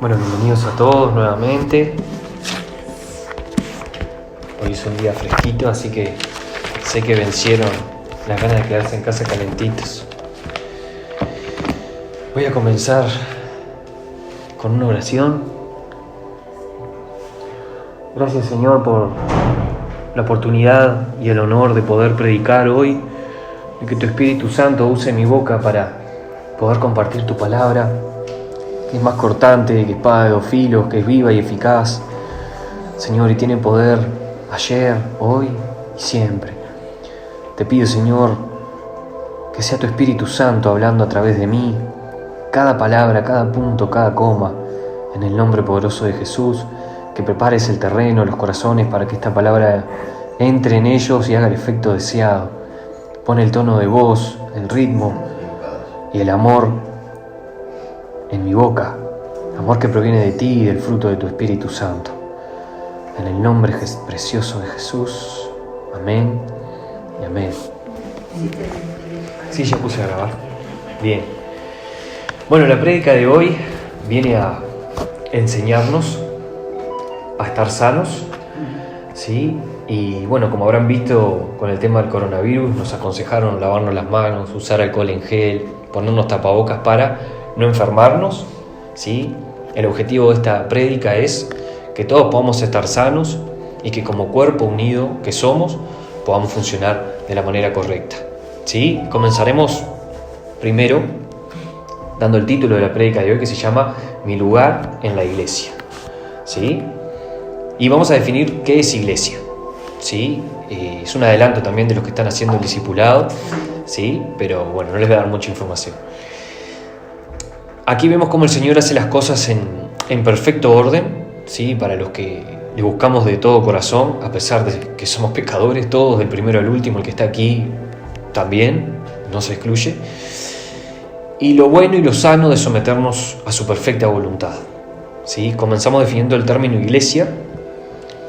Bueno, bienvenidos a todos nuevamente. Hoy es un día fresquito, así que sé que vencieron las ganas de quedarse en casa calentitos. Voy a comenzar con una oración. Gracias, Señor, por la oportunidad y el honor de poder predicar hoy, y que tu Espíritu Santo use mi boca para poder compartir tu palabra, que es más cortante que espada de dos filos, que es viva y eficaz, Señor, y tiene poder ayer, hoy y siempre. Te pido, Señor, que sea tu Espíritu Santo hablando a través de mí, cada palabra, cada punto, cada coma, en el nombre poderoso de Jesús, que prepares el terreno, los corazones, para que esta palabra entre en ellos y haga el efecto deseado. Pon el tono de voz, el ritmo y el amor en mi boca, amor que proviene de ti y del fruto de tu Espíritu Santo. En el nombre precioso de Jesús. Amén y amén. Sí, ya puse a grabar. Bien. Bueno, la prédica de hoy viene a enseñarnos a estar sanos, ¿sí? Y bueno, como habrán visto con el tema del coronavirus, nos aconsejaron lavarnos las manos, usar alcohol en gel, ponernos tapabocas para no enfermarnos, ¿sí? El objetivo de esta prédica es que todos podamos estar sanos y que como cuerpo unido que somos podamos funcionar de la manera correcta, ¿sí? Comenzaremos primero dando el título de la prédica de hoy, que se llama Mi lugar en la iglesia, ¿sí? Y vamos a definir qué es iglesia, ¿sí? Es un adelanto también de los que están haciendo el discipulado, ¿sí? Pero bueno, no les voy a dar mucha información. Aquí vemos cómo el Señor hace las cosas en perfecto orden, ¿sí? Para los que le buscamos de todo corazón, a pesar de que somos pecadores, todos, del primero al último, el que está aquí también, no se excluye. Y lo bueno y lo sano de someternos a su perfecta voluntad, ¿sí? Comenzamos definiendo el término iglesia,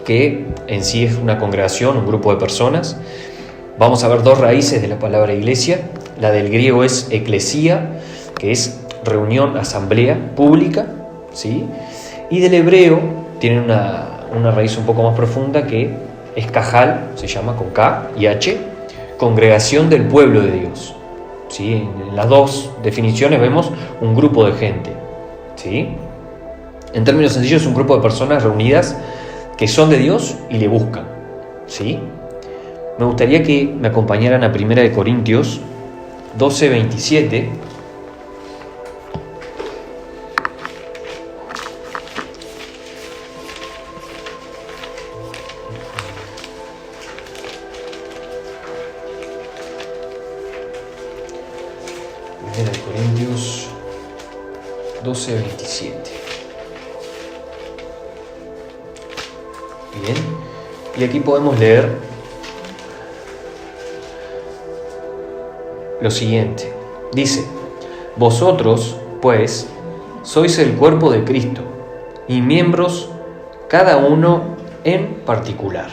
que en sí es una congregación, un grupo de personas. Vamos a ver dos raíces de la palabra iglesia. La del griego es eclesía, que es reunión, asamblea pública, ¿sí? Y del hebreo tiene una raíz un poco más profunda, que es cajal, se llama con K y H, congregación del pueblo de Dios, ¿sí? En las dos definiciones vemos un grupo de gente, ¿sí? En términos sencillos, es un grupo de personas reunidas que son de Dios y le buscan, ¿sí? Me gustaría que me acompañaran a 1 Corintios 12:27. Corintios 12:27. Bien, y aquí podemos leer lo siguiente. Dice: vosotros, pues, sois el cuerpo de Cristo, y miembros cada uno en particular.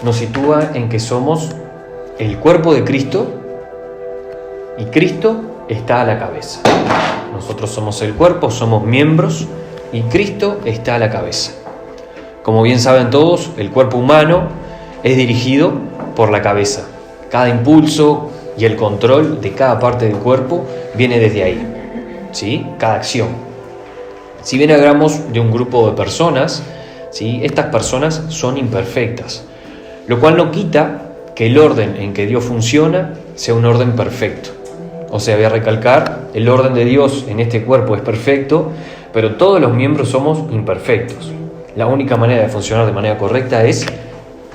Nos sitúa en que somos el cuerpo de Cristo y Cristo está a la cabeza. Nosotros somos el cuerpo, somos miembros y Cristo está a la cabeza. Como bien saben todos, el cuerpo humano es dirigido por la cabeza. Cada impulso y el control de cada parte del cuerpo viene desde ahí, ¿sí? Cada acción. Si bien hablamos de un grupo de personas, ¿sí? Estas personas son imperfectas, lo cual no quita que el orden en que Dios funciona sea un orden perfecto. O sea, voy a recalcar, el orden de Dios en este cuerpo es perfecto, pero todos los miembros somos imperfectos. La única manera de funcionar de manera correcta es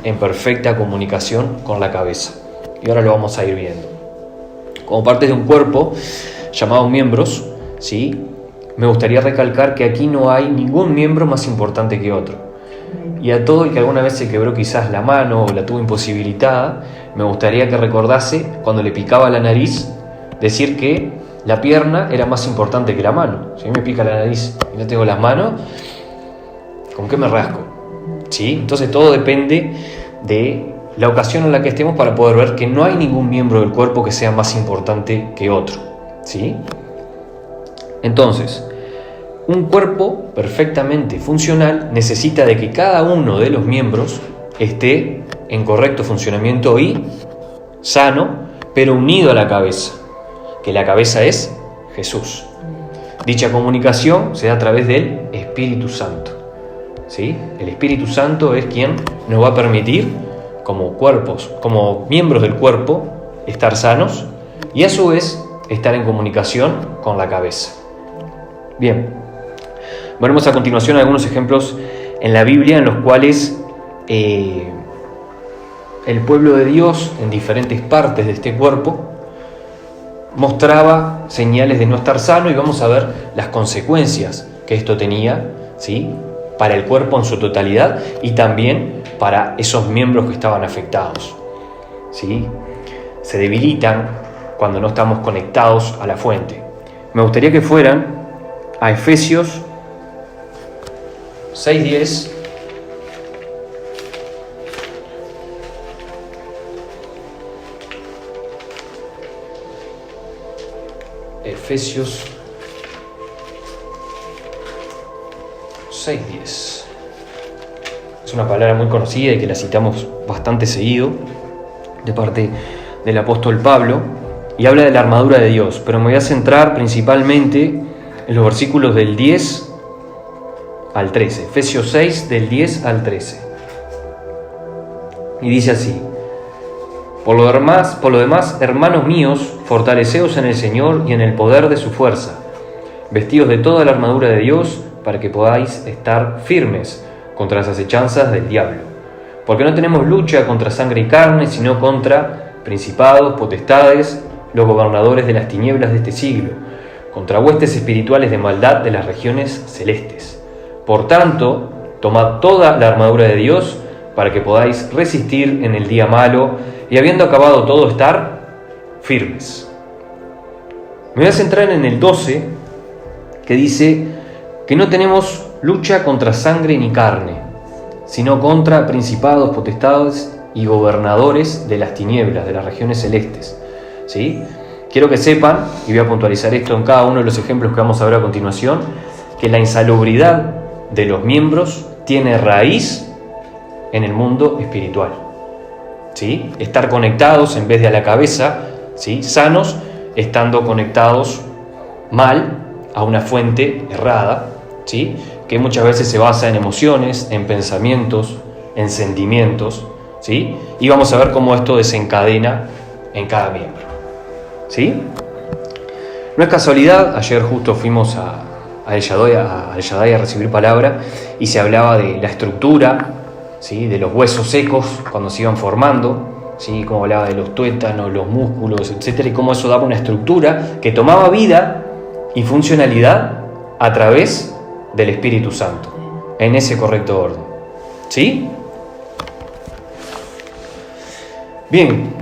en perfecta comunicación con la cabeza. Y ahora lo vamos a ir viendo. Como parte de un cuerpo llamado miembros, ¿sí? Me gustaría recalcar que aquí no hay ningún miembro más importante que otro. Y a todo el que alguna vez se quebró quizás la mano o la tuvo imposibilitada, me gustaría que recordase cuando le picaba la nariz, decir que la pierna era más importante que la mano. Si a mí me pica la nariz y no tengo las manos, ¿con qué me rasco? ¿Sí? Entonces todo depende de la ocasión en la que estemos para poder ver que no hay ningún miembro del cuerpo que sea más importante que otro, ¿sí? Entonces, un cuerpo perfectamente funcional necesita de que cada uno de los miembros esté en correcto funcionamiento y sano, pero unido a la cabeza, que la cabeza es Jesús. Dicha comunicación se da a través del Espíritu Santo. ¿Sí? El Espíritu Santo es quien nos va a permitir, como cuerpos, como miembros del cuerpo, estar sanos y a su vez estar en comunicación con la cabeza. Bien, veremos a continuación algunos ejemplos en la Biblia en los cuales el pueblo de Dios en diferentes partes de este cuerpo mostraba señales de no estar sano, y vamos a ver las consecuencias que esto tenía, ¿sí?, para el cuerpo en su totalidad y también para esos miembros que estaban afectados, ¿sí? Se debilitan cuando no estamos conectados a la fuente. Me gustaría que fueran a Efesios 6:10. Efesios 6:10. Es una palabra muy conocida y que la citamos bastante seguido de parte del apóstol Pablo, y habla de la armadura de Dios, pero me voy a centrar principalmente en los versículos del 10 al 13. Efesios 6, del 10 al 13. Y dice así: Por lo demás, hermanos míos, fortaleceos en el Señor y en el poder de su fuerza, vestidos de toda la armadura de Dios, para que podáis estar firmes contra las acechanzas del diablo. Porque no tenemos lucha contra sangre y carne, sino contra principados, potestades, los gobernadores de las tinieblas de este siglo, contra huestes espirituales de maldad de las regiones celestes. Por tanto, tomad toda la armadura de Dios, para que podáis resistir en el día malo, y habiendo acabado todo, estar firmes. Me voy a centrar en el 12, que dice que no tenemos lucha contra sangre ni carne, sino contra principados, potestades y gobernadores de las tinieblas, de las regiones celestes. ¿Sí? Quiero que sepan, y voy a puntualizar esto en cada uno de los ejemplos que vamos a ver a continuación, que la insalubridad de los miembros tiene raíz en el mundo espiritual. ¿Sí? Estar conectados en vez de a la cabeza, ¿sí?, sanos, estando conectados mal a una fuente errada, ¿sí?, que muchas veces se basa en emociones, en pensamientos, en sentimientos, ¿sí? Y vamos a ver cómo esto desencadena en cada miembro, ¿sí? No es casualidad, ayer justo fuimos a El Shaddai a recibir palabra, y se hablaba de la estructura, ¿sí?, de los huesos secos cuando se iban formando, ¿sí?, como hablaba de los tuétanos, los músculos, etcétera, y cómo eso daba una estructura que tomaba vida y funcionalidad a través del Espíritu Santo, en ese correcto orden. ¿Sí? Bien,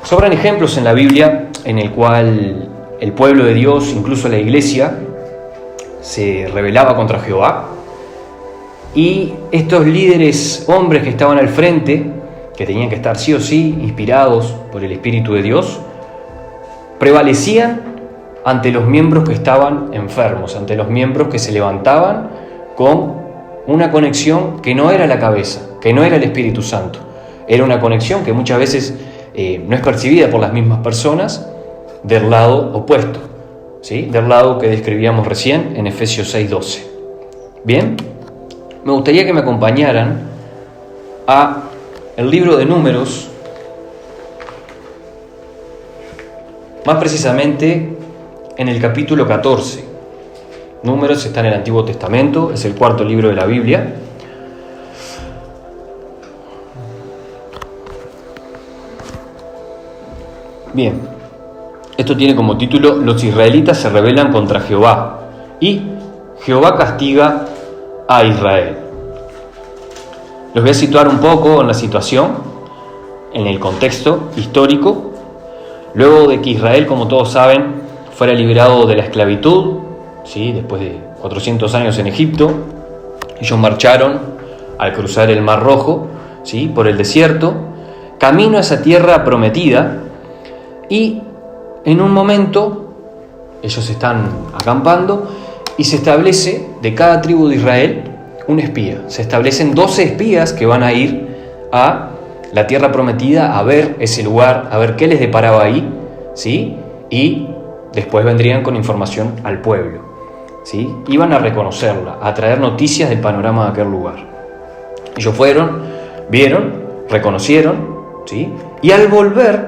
sobran ejemplos en la Biblia en el cual el pueblo de Dios, incluso la iglesia, se rebelaba contra Jehová, y estos líderes, hombres que estaban al frente, que tenían que estar sí o sí inspirados por el Espíritu de Dios, prevalecían ante los miembros que estaban enfermos, ante los miembros que se levantaban con una conexión que no era la cabeza, que no era el Espíritu Santo. Era una conexión que muchas veces no es percibida por las mismas personas del lado opuesto, ¿sí?, del lado que describíamos recién en Efesios 6:12. Bien, me gustaría que me acompañaran a el libro de Números, más precisamente en el capítulo 14. Números está en el Antiguo Testamento, es el cuarto libro de la Biblia. Bien, esto tiene como título: Los israelitas se rebelan contra Jehová y Jehová castiga a Israel. Los voy a situar un poco en la situación, en el contexto histórico. Luego de que Israel, como todos saben, fuera liberado de la esclavitud, ¿sí?, después de 400 años en Egipto, ellos marcharon al cruzar el Mar Rojo, ¿sí?, por el desierto, camino a esa tierra prometida, y en un momento ellos están acampando y se establece de cada tribu de Israel un espía. Se establecen 12 espías que van a ir a la tierra prometida a ver ese lugar, a ver qué les deparaba ahí, ¿sí? Y después vendrían con información al pueblo, ¿sí? Iban a reconocerla, a traer noticias del panorama de aquel lugar. Ellos fueron, vieron, reconocieron, ¿sí? Y al volver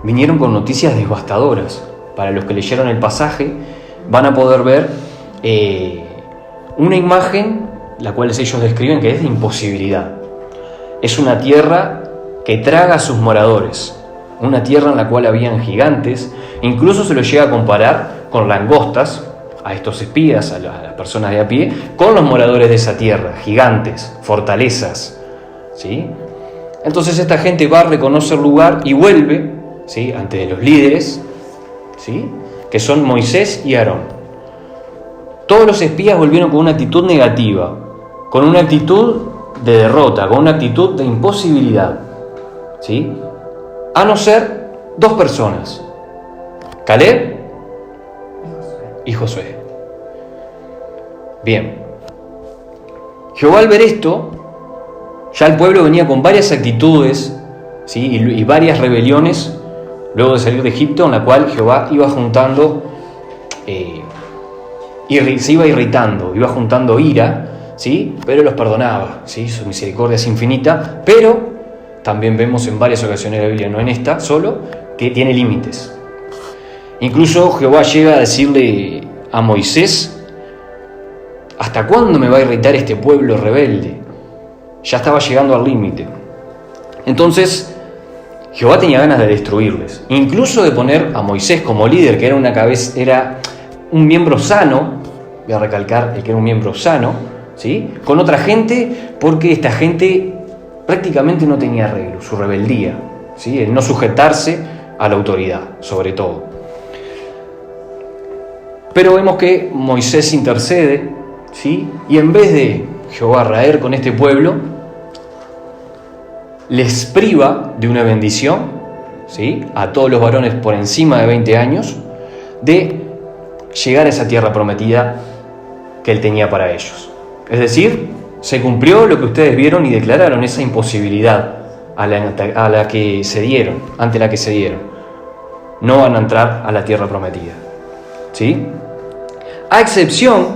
vinieron con noticias devastadoras. Para los que leyeron el pasaje van a poder ver una imagen, la cual ellos describen que es de imposibilidad. Es una tierra que traga a sus moradores, una tierra en la cual habían gigantes, incluso se lo llega a comparar con langostas, a estos espías, a las personas de a pie, con los moradores de esa tierra, gigantes, fortalezas, ¿sí? Entonces esta gente va a reconocer el lugar y vuelve, ¿sí?, ante los líderes, ¿sí?, que son Moisés y Aarón. Todos los espías volvieron con una actitud negativa, con una actitud de derrota, con una actitud de imposibilidad, ¿sí?, a no ser 2 personas, Caleb y Josué. Bien, Jehová al ver esto, ya el pueblo venía con varias actitudes, ¿sí?, y varias rebeliones luego de salir de Egipto, en la cual Jehová iba juntando, se iba irritando, iba juntando ira, ¿sí?, pero los perdonaba, ¿sí?, su misericordia es infinita, pero también vemos en varias ocasiones de la Biblia, no en esta solo, que tiene límites. Incluso Jehová llega a decirle a Moisés: ¿hasta cuándo me va a irritar este pueblo rebelde? Ya estaba llegando al límite. Entonces Jehová tenía ganas de destruirles, incluso de poner a Moisés como líder, que era un miembro sano, voy a recalcar el que era un miembro sano, ¿sí?, con otra gente, porque esta gente prácticamente no tenía arreglo, su rebeldía, ¿sí?, el no sujetarse a la autoridad, sobre todo. Pero vemos que Moisés intercede, ¿sí?, y en vez de Jehová raer con este pueblo, les priva de una bendición, ¿sí?, a todos los varones por encima de 20 años, de llegar a esa tierra prometida que él tenía para ellos. Es decir, se cumplió lo que ustedes vieron y declararon, esa imposibilidad ante la que se dieron. No van a entrar a la tierra prometida, ¿sí?, a excepción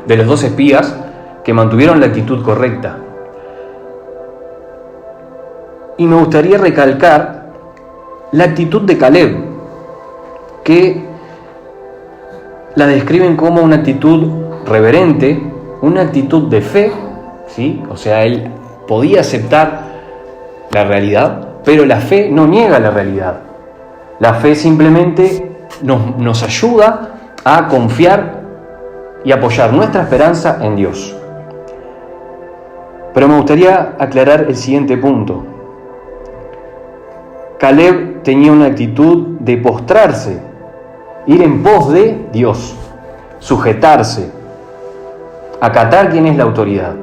de los 2 espías que mantuvieron la actitud correcta. Y me gustaría recalcar la actitud de Caleb, que la describen como una actitud reverente, una actitud de fe, ¿sí? O sea, él podía aceptar la realidad, pero la fe no niega la realidad. La fe simplemente nos ayuda a confiar y apoyar nuestra esperanza en Dios. Pero me gustaría aclarar el siguiente punto. Caleb tenía una actitud de postrarse, ir en pos de Dios, sujetarse, acatar quién es la autoridad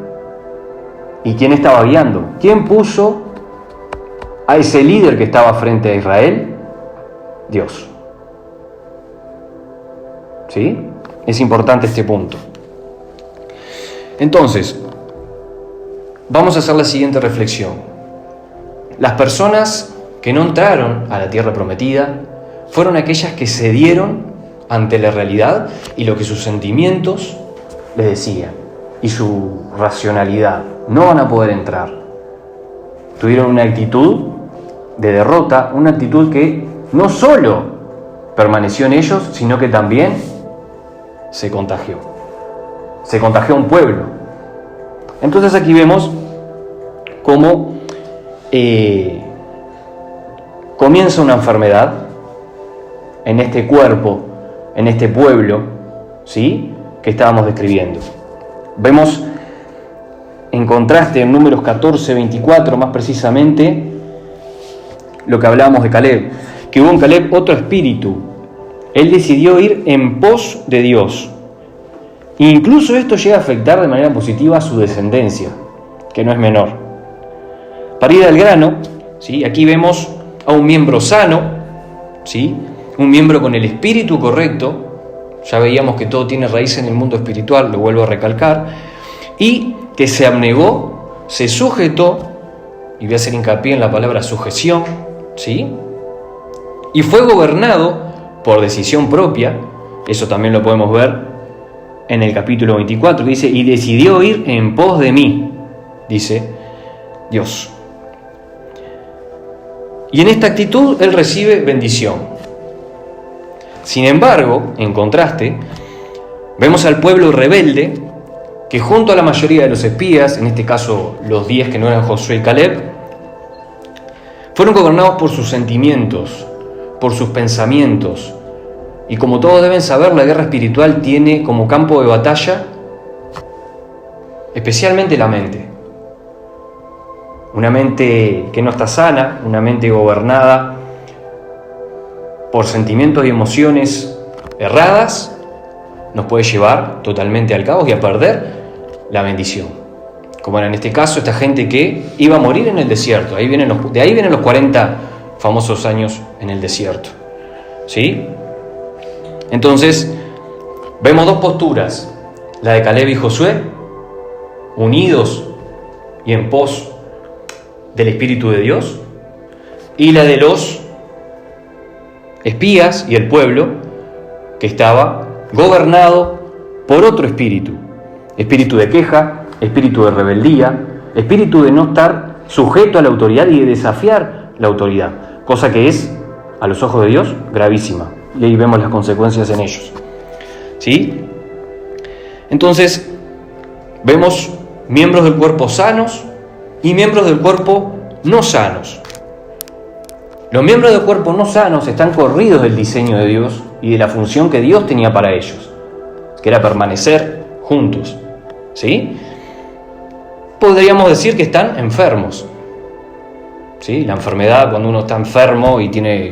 y quién estaba guiando. ¿Quién puso a ese líder que estaba frente a Israel? Dios. ¿Sí? Es importante este punto. Entonces, vamos a hacer la siguiente reflexión. Las personas que no entraron a la tierra prometida fueron aquellas que cedieron ante la realidad y lo que sus sentimientos les decían y su racionalidad. No van a poder entrar. Tuvieron una actitud de derrota, una actitud que no solo permaneció en ellos, sino que también se contagió a un pueblo. Entonces aquí vemos cómo comienza una enfermedad en este cuerpo, en este pueblo, ¿sí?, que estábamos describiendo. Vemos en contraste en Números 14:24, más precisamente, lo que hablábamos de Caleb, que hubo en Caleb otro espíritu. Él decidió ir en pos de Dios. Incluso esto llega a afectar de manera positiva a su descendencia, que no es menor. Para ir al grano, ¿sí?, aquí vemos a un miembro sano, ¿sí?, un miembro con el espíritu correcto, Ya veíamos que todo tiene raíz en el mundo espiritual, lo vuelvo a recalcar, y que se abnegó, se sujetó, y voy a hacer hincapié en la palabra sujeción, ¿sí? Y fue gobernado por decisión propia. Eso también lo podemos ver en el capítulo 24, que dice: y decidió ir en pos de mí, dice Dios. Y en esta actitud él recibe bendición. Sin embargo, en contraste, vemos al pueblo rebelde que junto a la mayoría de los espías, en este caso los 10 que no eran Josué y Caleb, fueron gobernados por sus sentimientos, por sus pensamientos. Y como todos deben saber, la guerra espiritual tiene como campo de batalla especialmente la mente. Una mente que no está sana, una mente gobernada por sentimientos y emociones erradas, nos puede llevar totalmente al caos y a perder la bendición. Como era en este caso esta gente que iba a morir en el desierto. De ahí vienen los 40 famosos años en el desierto. ¿Sí? Entonces, vemos dos posturas. La de Caleb y Josué, unidos y en pos del Espíritu de Dios, y la de los espías y el pueblo que estaba gobernado por otro espíritu de queja, espíritu de rebeldía, espíritu de no estar sujeto a la autoridad y de desafiar la autoridad, cosa que es, a los ojos de Dios, gravísima, y ahí vemos las consecuencias en ellos. ¿Sí? Entonces, vemos miembros del cuerpo sanos y miembros del cuerpo no sanos. Los miembros del cuerpo no sanos están corridos del diseño de Dios y de la función que Dios tenía para ellos, que era permanecer juntos. ¿Sí? Podríamos decir que están enfermos. ¿Sí? La enfermedad, cuando uno está enfermo y tiene,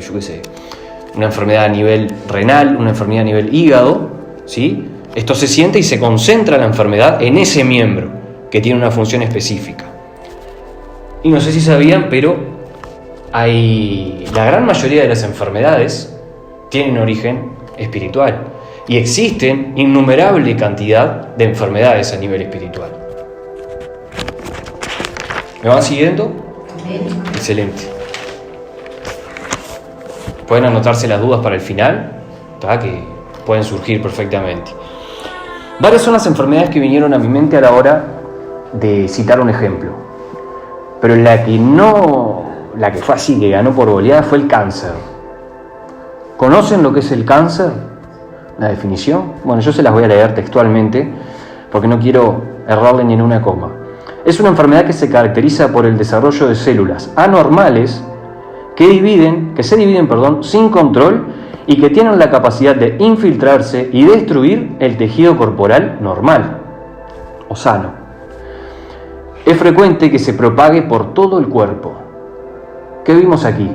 una enfermedad a nivel renal, una enfermedad a nivel hígado, ¿sí? Esto se siente y se concentra la enfermedad en ese miembro que tiene una función específica. Y no sé si sabían, pero la gran mayoría de las enfermedades tienen origen espiritual y existen innumerable cantidad de enfermedades a nivel espiritual. ¿Me van siguiendo? Excelente. Pueden anotarse las dudas para el final, que pueden surgir perfectamente. Varias son las enfermedades que vinieron a mi mente a la hora de citar un ejemplo, pero la que fue así, que ganó por goleada, fue el cáncer. ¿Conocen lo que es el cáncer? ¿La definición? Bueno, yo se las voy a leer textualmente porque no quiero errarle ni en una coma. Es una enfermedad que se caracteriza por el desarrollo de células anormales que se dividen sin control y que tienen la capacidad de infiltrarse y destruir el tejido corporal normal o sano. Es frecuente que se propague por todo el cuerpo. ¿Qué vimos aquí?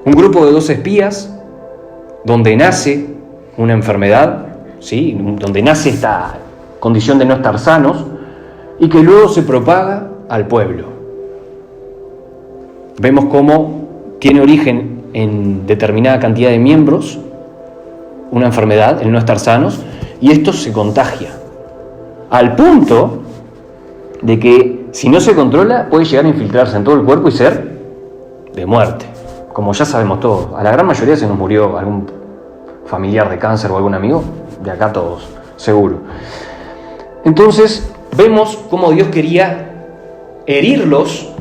Un grupo de 2 espías donde nace una enfermedad, ¿sí? Donde nace esta condición de no estar sanos y que luego se propaga al pueblo. Vemos cómo tiene origen en determinada cantidad de miembros una enfermedad, el no estar sanos, y esto se contagia al punto de que si no se controla puede llegar a infiltrarse en todo el cuerpo y ser de muerte, como ya sabemos todos. A la gran mayoría se nos murió algún familiar de cáncer o algún amigo, de acá todos, seguro. Entonces vemos cómo Dios quería herirlos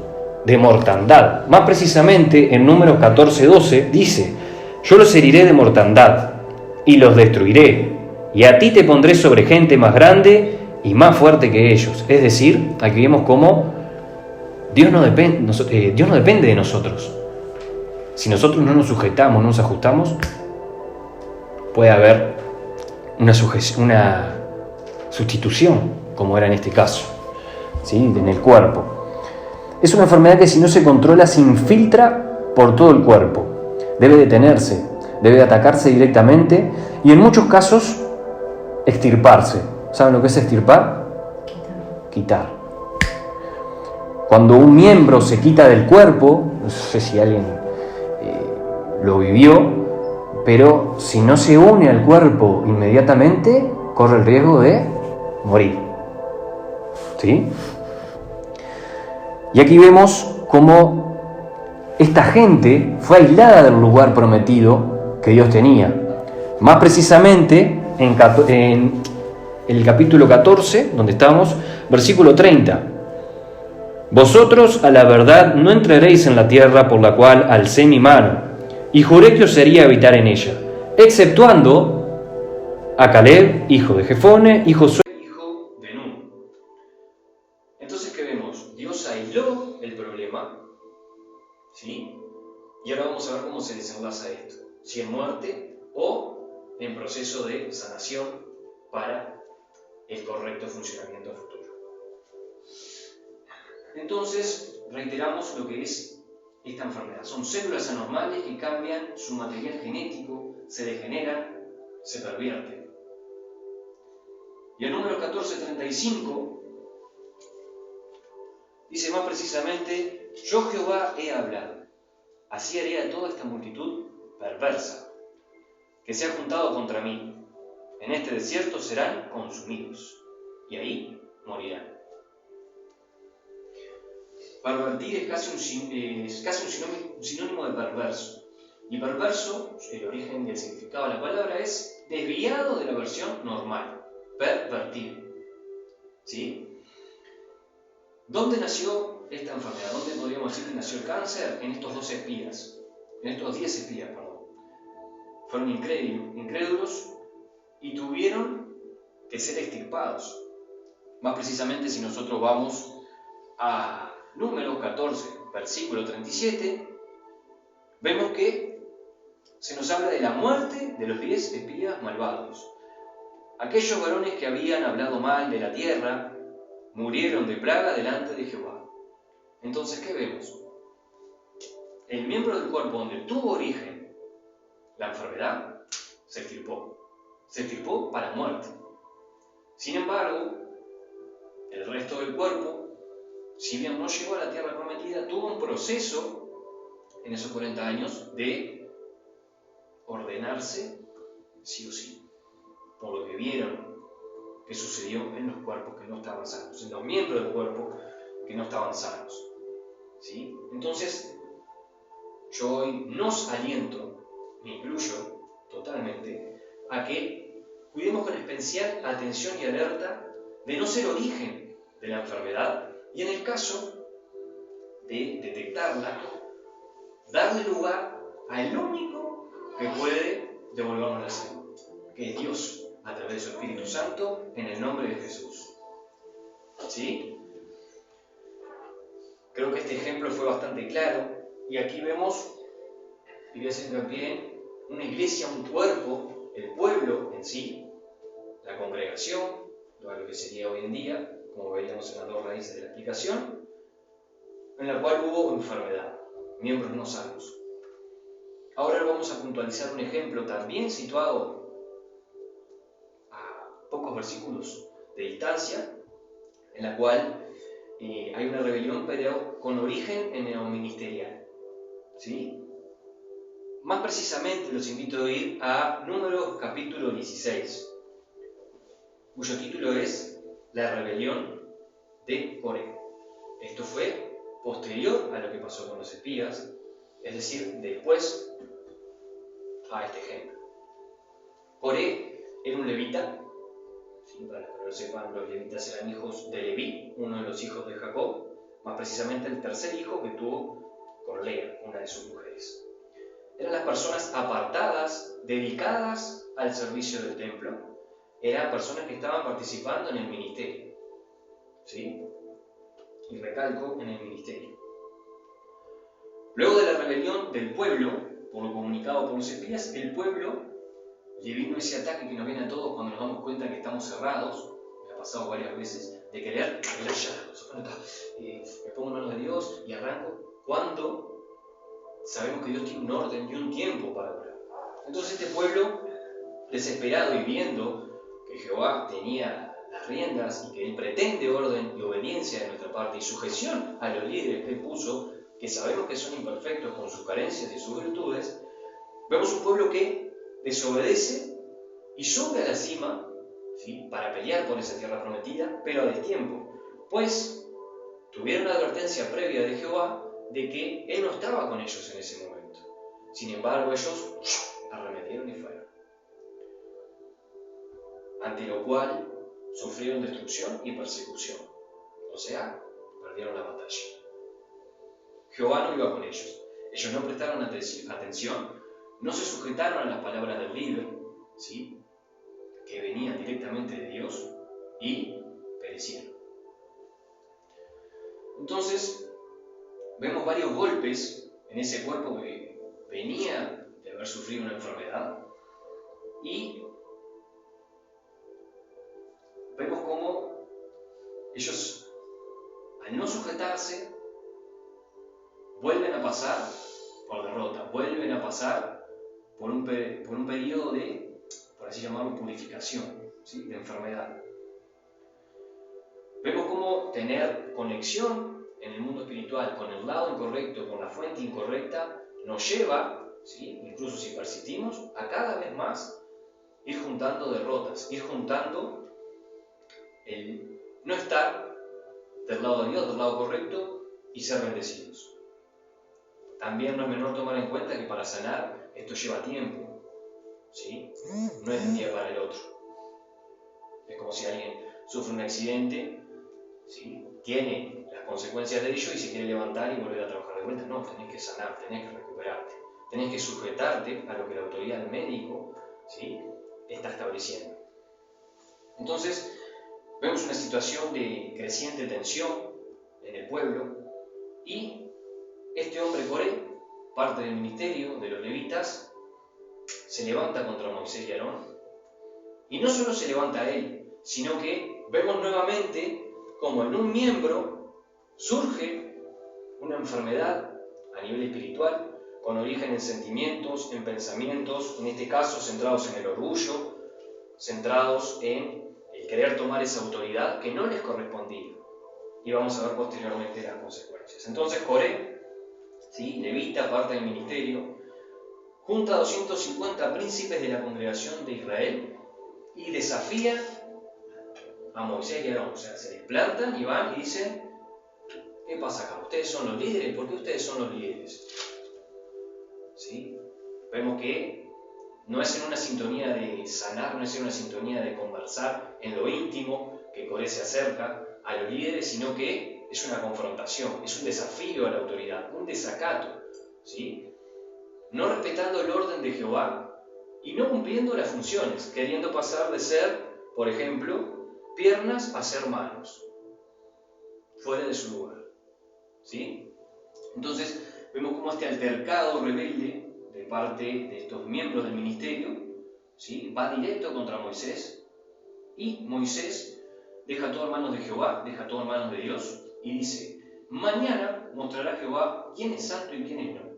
de mortandad. Más precisamente en Números 14:12 dice: yo los heriré de mortandad y los destruiré, y a ti te pondré sobre gente más grande y más fuerte que ellos. Es decir, aquí vemos cómo Dios no depende de nosotros. Si nosotros no nos sujetamos, no nos ajustamos, puede haber una sustitución, como era en este caso, ¿sí? En el cuerpo. Es una enfermedad que si no se controla se infiltra por todo el cuerpo. Debe detenerse, debe atacarse directamente y en muchos casos extirparse. ¿Saben lo que es extirpar? Quitar. Cuando un miembro se quita del cuerpo, no sé si alguien lo vivió, pero si no se une al cuerpo inmediatamente, corre el riesgo de morir. ¿Sí? Y aquí vemos cómo esta gente fue aislada del lugar prometido que Dios tenía. Más precisamente en el capítulo 14, donde estamos, versículo 30. Vosotros a la verdad no entraréis en la tierra por la cual alcé mi mano, y juré que os haría habitar en ella, exceptuando a Caleb, hijo de Jefone, y Josué, hijo de Nun. Entonces, ¿qué vemos? Dios aisló el problema, ¿sí? Y ahora vamos a ver cómo se desenlaza esto, si en muerte o en proceso de sanación para el correcto funcionamiento futuro. Entonces, reiteramos lo que es esta enfermedad. Son células anormales que cambian su material genético, se degeneran, se pervierten. Y el número 1435 dice más precisamente: yo Jehová he hablado, así haré a toda esta multitud perversa, que se ha juntado contra mí. En este desierto serán consumidos, y ahí morirán. Pervertir es casi un sinónimo de perverso. Y perverso, el origen y el significado de la palabra es desviado de la versión normal, pervertir. ¿Sí? ¿Dónde nació esta enfermedad? ¿Dónde podríamos decir que nació el cáncer? En estos 10 espías, perdón. Fueron incrédulos y tuvieron que ser extirpados. Más precisamente, si nosotros vamos a Números 14, versículo 37, vemos que se nos habla de la muerte de los 10 espías malvados. Aquellos varones que habían hablado mal de la tierra murieron de plaga delante de Jehová. Entonces, ¿qué vemos? El miembro del cuerpo donde tuvo origen la enfermedad se extirpó para muerte. Sin embargo, el resto del cuerpo, si bien no llegó a la tierra prometida, tuvo un proceso en esos 40 años de ordenarse sí o sí, por lo que vieron que sucedió en los cuerpos que no estaban sanos, en los miembros del cuerpo que no estaban sanos. ¿Sí? Entonces, yo hoy nos aliento, me incluyo totalmente, a que cuidemos con especial atención y alerta de no ser origen de la enfermedad, y en el caso de detectarla, darle lugar al único que puede devolvernos la salud, que es Dios, a través de su Espíritu Santo, en el nombre de Jesús. ¿Sí? Creo que este ejemplo fue bastante claro, y aquí vemos, y voy a hacer hincapié, una iglesia, un cuerpo, el pueblo en sí, la congregación, lo que sería hoy en día, como veíamos en las dos raíces de la explicación, en la cual hubo enfermedad, miembros no sanos. Ahora vamos a puntualizar un ejemplo también situado a pocos versículos de distancia, en la cual hay una rebelión, pero con origen en el ministerial. ¿Sí? Más precisamente los invito a ir a Números capítulo 16, cuyo título es La rebelión de Coré. Esto fue posterior a lo que pasó con los espías, es decir, después a este ejemplo. Coré era un levita, ¿sí? Para los que no lo sepan, los levitas eran hijos de Leví, uno de los hijos de Jacob, más precisamente el tercer hijo que tuvo con Lea, una de sus mujeres. Eran las personas apartadas, dedicadas al servicio del templo, eran personas que estaban participando en el ministerio, ¿sí? Y recalco, en el ministerio. Luego de la rebelión del pueblo, por lo comunicado por los espías, el pueblo le vino ese ataque que nos viene a todos cuando nos damos cuenta que estamos cerrados, me ha pasado varias veces, de querer me pongo en manos de Dios y arranco, cuando sabemos que Dios tiene un orden y un tiempo para orar. Entonces este pueblo, desesperado y viendo que Jehová tenía las riendas y que Él pretende orden y obediencia de nuestra parte y sujeción a los líderes que Él puso, que sabemos que son imperfectos con sus carencias y sus virtudes, vemos un pueblo que desobedece y sube a la cima, ¿sí?, para pelear por esa tierra prometida, pero a destiempo, pues tuvieron la advertencia previa de Jehová de que Él no estaba con ellos en ese momento. Sin embargo, ellos arremetieron y fueron. Ante lo cual sufrieron destrucción y persecución. O sea, perdieron la batalla. Jehová no iba con ellos. Ellos no prestaron atención, no se sujetaron a las palabras del líder, ¿sí?, que venían directamente de Dios, y perecieron. Entonces, vemos varios golpes en ese cuerpo que venía de haber sufrido una enfermedad, y vemos cómo ellos, al no sujetarse, vuelven a pasar por derrota, vuelven a pasar por un periodo de, por así llamarlo, purificación, ¿sí?, de enfermedad. Vemos cómo tener conexión en el mundo espiritual con el lado incorrecto, con la fuente incorrecta, nos lleva, ¿sí?, incluso si persistimos, a cada vez más ir juntando derrotas, ir juntando el no estar del lado de Dios, del lado correcto, y ser bendecidos. También no es menor tomar en cuenta que para sanar esto lleva tiempo, ¿sí? No es de un día para el otro. Es como si alguien sufre un accidente, ¿sí?, tiene las consecuencias de ello y se quiere levantar y volver a trabajar de vuelta. No, tenés que sanar, tenés que recuperarte, tenés que sujetarte a lo que la autoridad del médico, ¿sí?, está estableciendo. Entonces, vemos una situación de creciente tensión en el pueblo, y este hombre Coré, parte del ministerio de los levitas, se levanta contra Moisés y Aarón, y no solo se levanta él, sino que vemos nuevamente como en un miembro surge una enfermedad a nivel espiritual, con origen en sentimientos, en pensamientos, en este caso centrados en el orgullo, centrados en el querer tomar esa autoridad que no les correspondía. Y vamos a ver posteriormente las consecuencias. Entonces Coré, ¿sí?, levita, parte del ministerio, junta a 250 príncipes de la congregación de Israel y desafía a Moisés y Aarón. O sea, se les plantan y van y dicen: ¿qué pasa acá? ¿Ustedes son los líderes? ¿Por qué ustedes son los líderes? ¿Sí? Vemos que no es en una sintonía de sanar, no es en una sintonía de conversar en lo íntimo que Coré se acerca a los líderes, sino que es una confrontación, es un desafío a la autoridad, un desacato, ¿sí?, no respetando el orden de Jehová y no cumpliendo las funciones, queriendo pasar de ser, por ejemplo, piernas a ser manos, fuera de su lugar, ¿sí? Entonces vemos cómo este altercado rebelde de parte de estos miembros del ministerio, ¿sí?, va directo contra Moisés, y Moisés deja todo en manos de Jehová, deja todo en manos de Dios, y dice: mañana mostrará Jehová quién es santo y quién es no.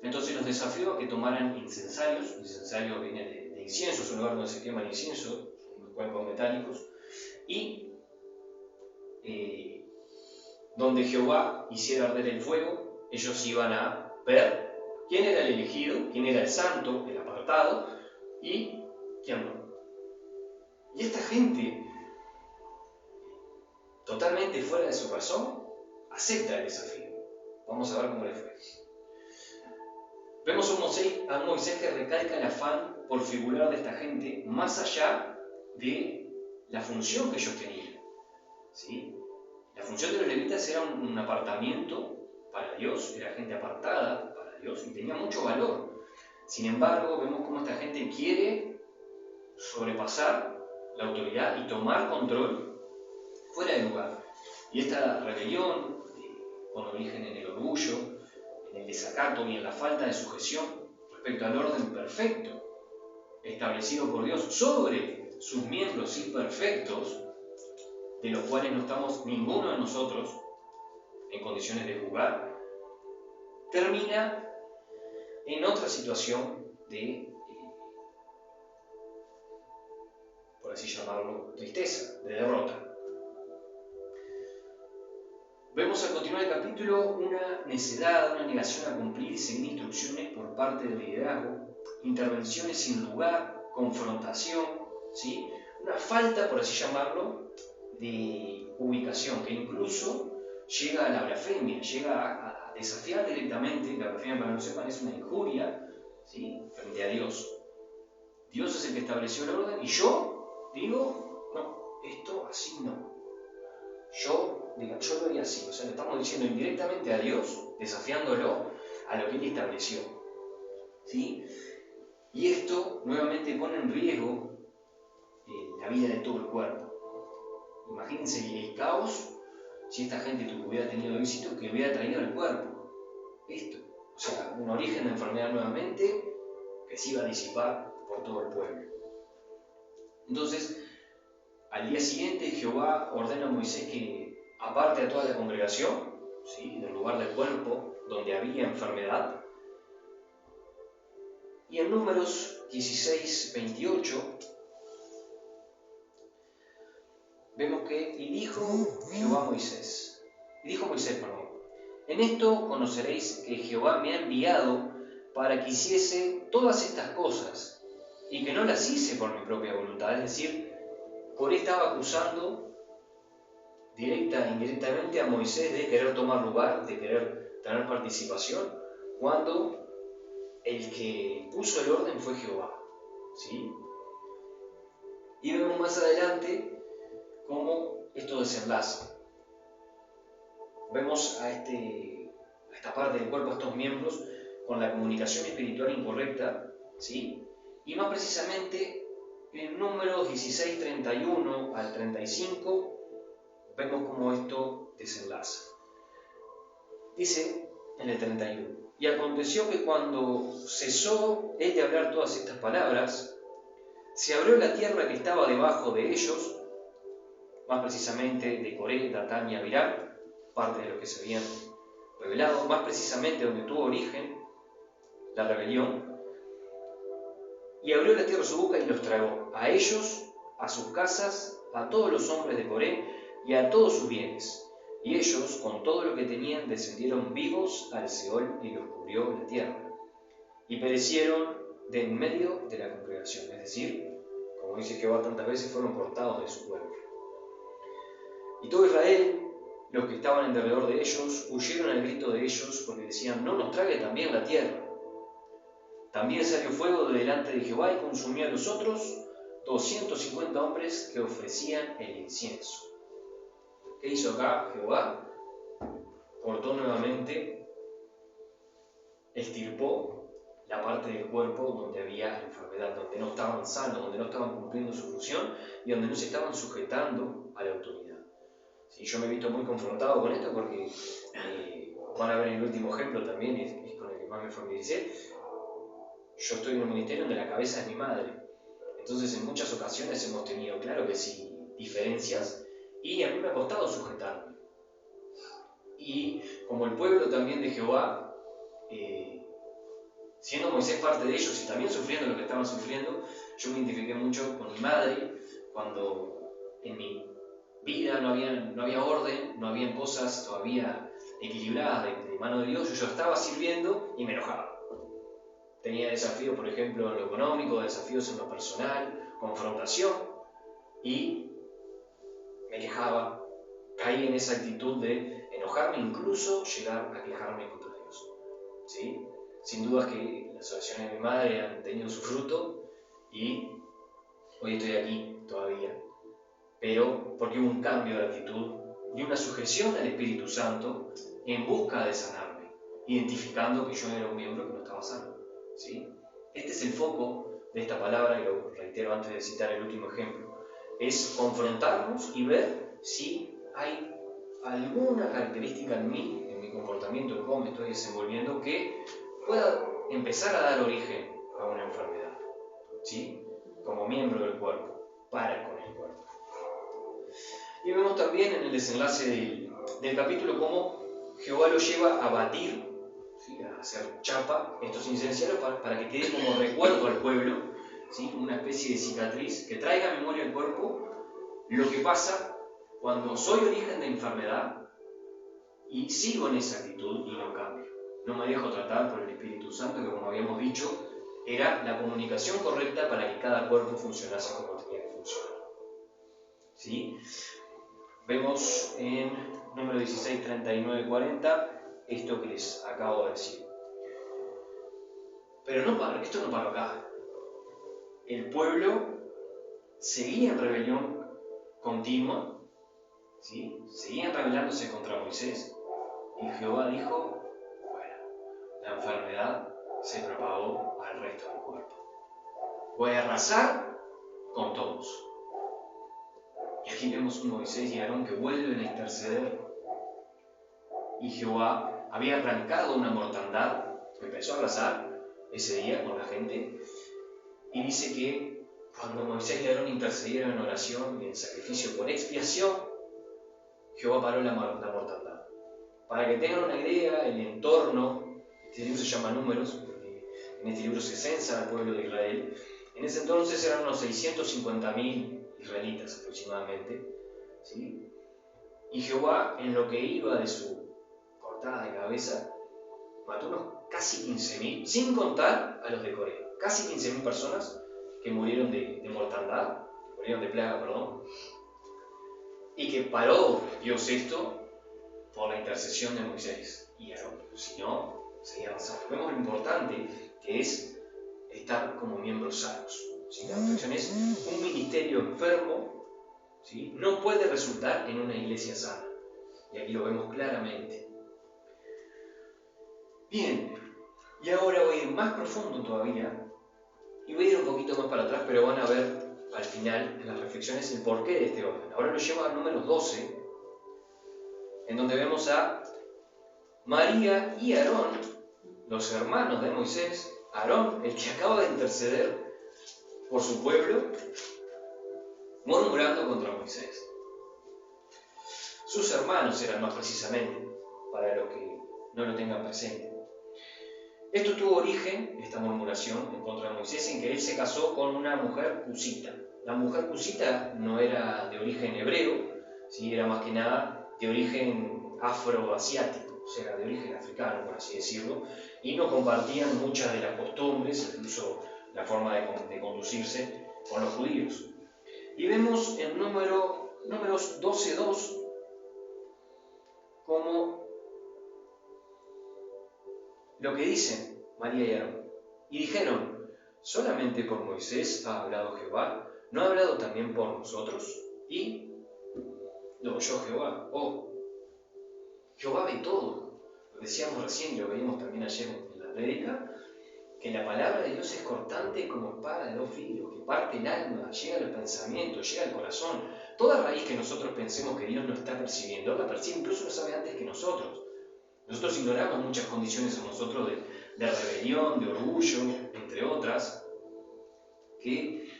Entonces los desafió a que tomaran incensarios. Incensario viene de incienso, es un lugar donde se queman incienso, unos cuencos metálicos, y donde Jehová hiciera arder el fuego, ellos iban a ver quién era el elegido, quién era el santo, el apartado, y quién no. Y esta gente, totalmente fuera de su razón, acepta el desafío. Vamos a ver cómo le fue. Vemos a un Moisés que recalca el afán por figurar de esta gente más allá de la función que ellos tenían, ¿sí? La función de los levitas era un apartamiento para Dios, era gente apartada para Dios y tenía mucho valor. Sin embargo, vemos cómo esta gente quiere sobrepasar la autoridad y tomar control fuera de lugar. Y esta rebelión, con origen en el orgullo, en el desacato y en la falta de sujeción respecto al orden perfecto establecido por Dios sobre sus miembros imperfectos, de los cuales no estamos ninguno de nosotros en condiciones de juzgar, termina en otra situación de, por así llamarlo, tristeza, de derrota. Vemos al continuar el capítulo una necedad, una negación a cumplir y seguir instrucciones por parte del liderazgo, intervenciones sin lugar, confrontación, ¿sí? Una falta, por así llamarlo, de ubicación, que incluso llega a la blasfemia, llega a desafiar directamente. La blasfemia, para que no sepan, es una injuria, ¿sí?, frente a Dios. Dios es el que estableció el orden y yo digo, no, esto así no. Yo lo haría así. O sea, le estamos diciendo indirectamente a Dios, desafiándolo a lo que Él estableció, ¿sí? Y esto nuevamente pone en riesgo la vida de todo el cuerpo. Imagínense el caos si esta gente hubiera tenido éxito, que hubiera traído al cuerpo esto. O sea, un origen de enfermedad nuevamente que se iba a disipar por todo el pueblo. Entonces, al día siguiente Jehová ordena a Moisés que aparte a toda la congregación, ¿sí?, del lugar del cuerpo donde había enfermedad. Y en Números 16:28 vemos que dijo Moisés, en esto conoceréis que Jehová me ha enviado para que hiciese todas estas cosas y que no las hice por mi propia voluntad. Es decir, Coré estaba acusando directa e indirectamente a Moisés de querer tomar lugar, de querer tener participación, cuando el que puso el orden fue Jehová, ¿sí? Y vemos más adelante cómo esto desenlaza. Vemos a esta parte del cuerpo, a estos miembros, con la comunicación espiritual incorrecta, ¿sí? Y más precisamente en Números 16:31 al 35 vemos cómo esto desenlaza. Dice en el 31: y aconteció que cuando cesó él de hablar todas estas palabras, se abrió la tierra que estaba debajo de ellos, más precisamente de Coré, Datán y Abiram, parte de lo que se habían revelado, más precisamente donde tuvo origen la rebelión, y abrió la tierra su boca y los tragó, a ellos, a sus casas, a todos los hombres de Coré y a todos sus bienes. Y ellos, con todo lo que tenían, descendieron vivos al Seol y los cubrió la tierra. Y perecieron de en medio de la congregación, es decir, como dice Jehová tantas veces, fueron cortados de su pueblo. Y todo Israel, los que estaban en derredor de ellos, huyeron al grito de ellos, porque decían: no nos trague también la tierra. También salió fuego de delante de Jehová y consumió a los otros 250 hombres que ofrecían el incienso. ¿Qué hizo acá Jehová? Cortó nuevamente, extirpó la parte del cuerpo donde había enfermedad, donde no estaban sanos, donde no estaban cumpliendo su función y donde no se estaban sujetando a la autoridad. Sí, yo me he visto muy confrontado con esto porque van a ver el último ejemplo también, es con el que más me familiaricé. Yo estoy en un ministerio donde la cabeza es mi madre. Entonces en muchas ocasiones hemos tenido, claro que sí, diferencias, y a mí me ha costado sujetarme. Y como el pueblo también de Jehová, siendo Moisés parte de ellos y también sufriendo lo que estaban sufriendo, yo me identifiqué mucho con mi madre cuando en mi vida no había orden, no habían cosas todavía equilibradas de mano de Dios. Yo estaba sirviendo y me enojaba. Tenía desafíos, por ejemplo, en lo económico, desafíos en lo personal, confrontación, y me quejaba. Caí en esa actitud de enojarme, incluso llegar a quejarme contra Dios, ¿sí? Sin duda que las oraciones de mi madre han tenido su fruto y hoy estoy aquí todavía. Pero porque hubo un cambio de actitud y una sujeción al Espíritu Santo en busca de sanarme, identificando que yo era un miembro que no estaba sano, ¿sí? Este es el foco de esta palabra, y lo reitero antes de citar el último ejemplo, es confrontarnos y ver si hay alguna característica en mí, en mi comportamiento, en cómo me estoy desenvolviendo, que pueda empezar a dar origen a una enfermedad, ¿sí? Como miembro del cuerpo, para con el cuerpo. Y vemos también en el desenlace del capítulo cómo Jehová lo lleva a batir, ¿sí?, a hacer chapa estos incenciarios para que quede como recuerdo al pueblo, ¿sí?, una especie de cicatriz que traiga a memoria al cuerpo lo que pasa cuando soy origen de enfermedad y sigo en esa actitud y no cambio. No me dejo tratar por el Espíritu Santo, que como habíamos dicho, era la comunicación correcta para que cada cuerpo funcionase como tenía que funcionar. ¿Sí? Vemos en número 16, 39, 40 esto que les acabo de decir. Pero esto no paró acá. El pueblo seguía en rebelión continua, ¿sí? Seguían rebelándose contra Moisés, y Jehová dijo, bueno, la enfermedad se propagó al resto del cuerpo. Voy a arrasar con todos. Y aquí vemos un Moisés y Aarón que vuelven a interceder, y Jehová había arrancado una mortandad, empezó a arrasar ese día con la gente, y dice que cuando Moisés y Aarón intercedieron en oración y en sacrificio por expiación, Jehová paró la mortandad. Para que tengan una idea, el entorno, este libro se llama Números, en este libro se censa al pueblo de Israel. En ese entonces eran unos 650.000 israelitas aproximadamente, ¿sí? Y Jehová, en lo que iba de su cortada de cabeza, mató unos casi 15.000, sin contar a los de Corea. Casi 15.000 personas que murieron de mortandad, murieron de plaga, perdón, y que paró Dios esto por la intercesión de Moisés y Aarón. Si no, seguía avanzando. Vemos lo importante que es estar como miembros sanos. ¿Sí? La protección es un ministerio enfermo, ¿sí? No puede resultar en una iglesia sana. Y aquí lo vemos claramente. Bien, y ahora voy a ir más profundo todavía, y voy a ir un poquito más para atrás, pero van a ver al final, en las reflexiones, el porqué de este orden. Ahora lo llevo al número 12, en donde vemos a María y Aarón, los hermanos de Moisés, Aarón, el que acaba de interceder por su pueblo, murmurando contra Moisés. Sus hermanos eran más precisamente, para los que no lo tengan presente. Esto tuvo origen, esta murmuración en contra de Moisés, en que él se casó con una mujer cusita. La mujer cusita no era de origen hebreo, ¿sí? Era más que nada de origen afroasiático, o sea, de origen africano, por así decirlo, y no compartían muchas de las costumbres, incluso la forma de conducirse con los judíos. Y vemos en números 12:2 como lo que dicen María y Aarón. Y dijeron, ¿solamente por Moisés ha hablado Jehová? ¿No ha hablado también por nosotros? Y lo oyó Jehová. Oh, Jehová ve todo. Lo decíamos recién y lo veíamos también ayer en la prédica, que la palabra de Dios es cortante como espada de 2 filos, que parte el alma, llega a los pensamientos, llega al corazón. Toda raíz que nosotros pensemos que Dios no está percibiendo, Él la percibe, incluso lo sabe antes que nosotros. Nosotros ignoramos muchas condiciones en nosotros de rebelión, de orgullo, entre otras, que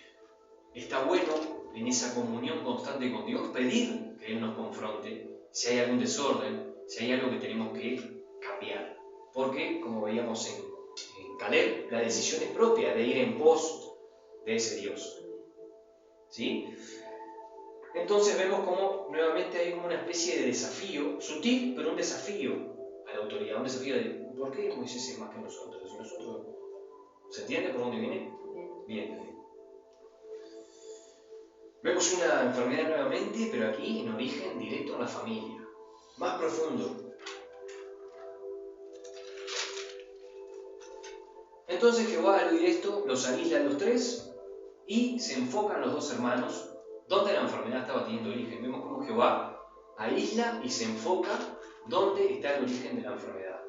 está bueno en esa comunión constante con Dios pedir que Él nos confronte si hay algún desorden, si hay algo que tenemos que cambiar. Porque, como veíamos en Caleb, la decisión es propia de ir en pos de ese Dios. ¿Sí? Entonces vemos como nuevamente hay como una especie de desafío, sutil, pero un desafío a la autoridad, un desafío de ¿por qué Moisés es más que nosotros? ¿Y nosotros? ¿Se entiende por dónde viene? Bien. Vemos una enfermedad nuevamente, pero aquí en origen directo en la familia, más profundo. Entonces Jehová al oír esto los aísla a los 3 y se enfocan los 2 hermanos donde la enfermedad estaba teniendo origen. Vemos cómo Jehová aísla y se enfoca donde está el origen de la enfermedad.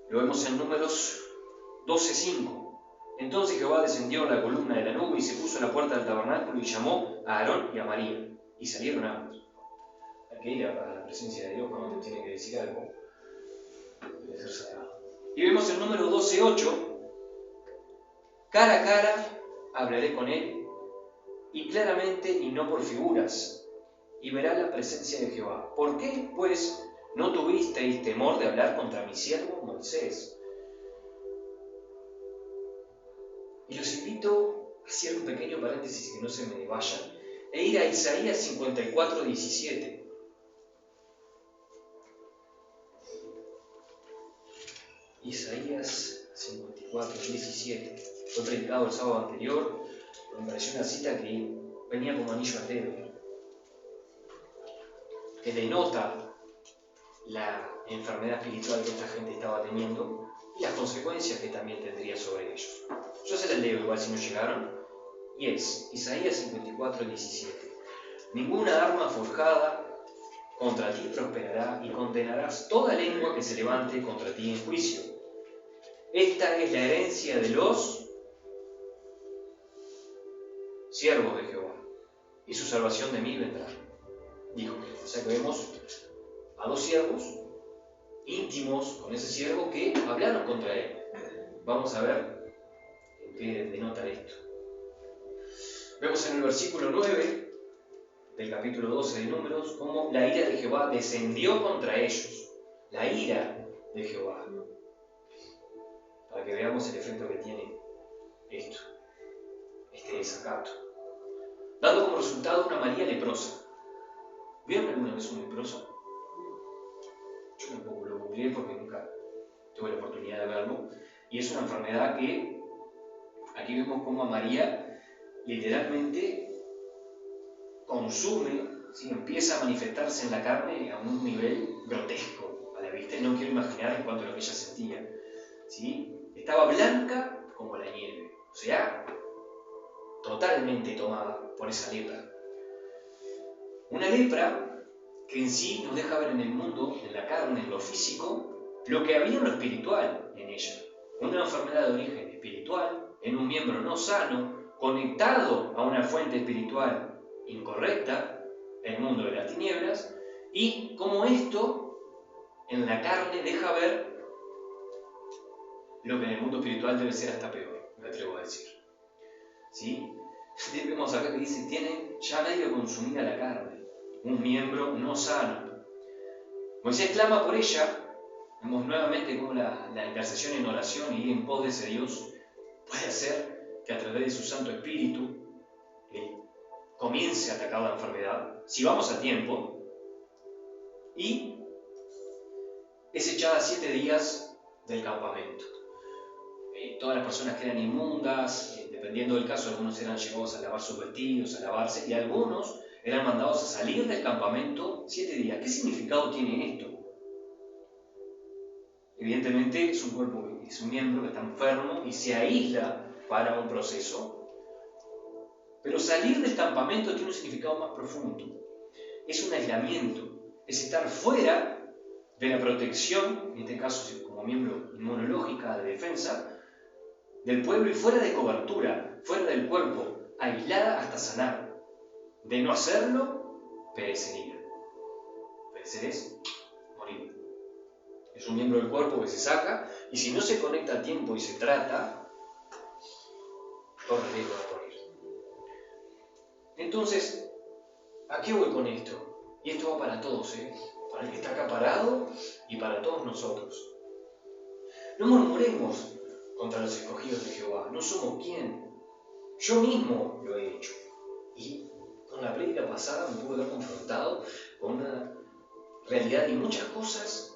Lo vemos en Números 12:5. Entonces Jehová descendió en la columna de la nube y se puso en la puerta del tabernáculo y llamó a Aarón y a María. Y salieron ambos. Hay que ir a la presencia de Dios cuando te tiene que decir algo. Debe ser sagrado. Y vemos el número 12:8. Cara a cara hablaré con él, y claramente y no por figuras, y verá la presencia de Jehová. ¿Por qué, pues, no tuvisteis temor de hablar contra mi siervo Moisés? Y los invito a hacer un pequeño paréntesis que no se me vayan, e ir a Isaías 54:17. Isaías 54:17. 54:17. Fue predicado el sábado anterior, pero me pareció una cita que venía como anillo al dedo, que denota la enfermedad espiritual que esta gente estaba teniendo y las consecuencias que también tendría sobre ellos. Yo se las leo igual si no llegaron, y es Isaías 54:17. Ninguna arma forjada contra ti prosperará, y condenarás toda lengua que se levante contra ti en juicio. Esta es la herencia de los siervos de Jehová, y su salvación de mí vendrá, dijo. O sea que vemos a dos siervos íntimos con ese siervo que hablaron contra él. Vamos a ver en qué denota esto. Vemos en el versículo 9 del capítulo 12 de Números cómo la ira de Jehová descendió contra ellos. La ira de Jehová. Para que veamos el efecto que tiene esto, este desacato. Dando como resultado una María leprosa. ¿Vieron alguna vez un leproso? Yo tampoco lo googleé porque nunca tuve la oportunidad de verlo. Y es una enfermedad que aquí vemos cómo a María literalmente consume, ¿sí? Empieza a manifestarse en la carne a un nivel grotesco a la vista. No quiero imaginar en cuanto a lo que ella sentía, ¿sí? Estaba blanca como la nieve, o sea, totalmente tomada por esa lepra. Una lepra que en sí nos deja ver en el mundo, en la carne, en lo físico, lo que había en lo espiritual en ella. Una enfermedad de origen espiritual, en un miembro no sano, conectado a una fuente espiritual incorrecta, el mundo de las tinieblas, y como esto en la carne deja ver lo que en el mundo espiritual debe ser hasta peor, me atrevo a decir. ¿Sí? Vemos acá que dice, tiene ya medio consumida la carne, un miembro no sano. Moisés clama por ella. Vemos nuevamente cómo la intercesión en oración y en pos de ese Dios puede hacer que a través de su Santo Espíritu comience a atacar la enfermedad, si vamos a tiempo, y es echada 7 días del campamento. Todas las personas que eran inmundas, dependiendo del caso, algunos eran llevados a lavar sus vestidos, a lavarse, y algunos eran mandados a salir del campamento 7 días. ¿Qué significado tiene esto? Evidentemente es un cuerpo, es un miembro que está enfermo y se aísla para un proceso. Pero salir del campamento tiene un significado más profundo. Es un aislamiento, es estar fuera de la protección, en este caso como miembro inmunológica de defensa, del pueblo y fuera de cobertura, fuera del cuerpo, aislada hasta sanar. De no hacerlo, perecería. Perecer es morir. Es un miembro del cuerpo que se saca y si no se conecta a tiempo y se trata, corre riesgo de morir. Entonces, ¿a qué voy con esto? Y esto va para todos, para el que está acá parado y para todos nosotros. No murmuremos contra los escogidos de Jehová, no somos quien. Yo mismo lo he hecho. Y con la prédica pasada me pude ver confrontado con una realidad y muchas cosas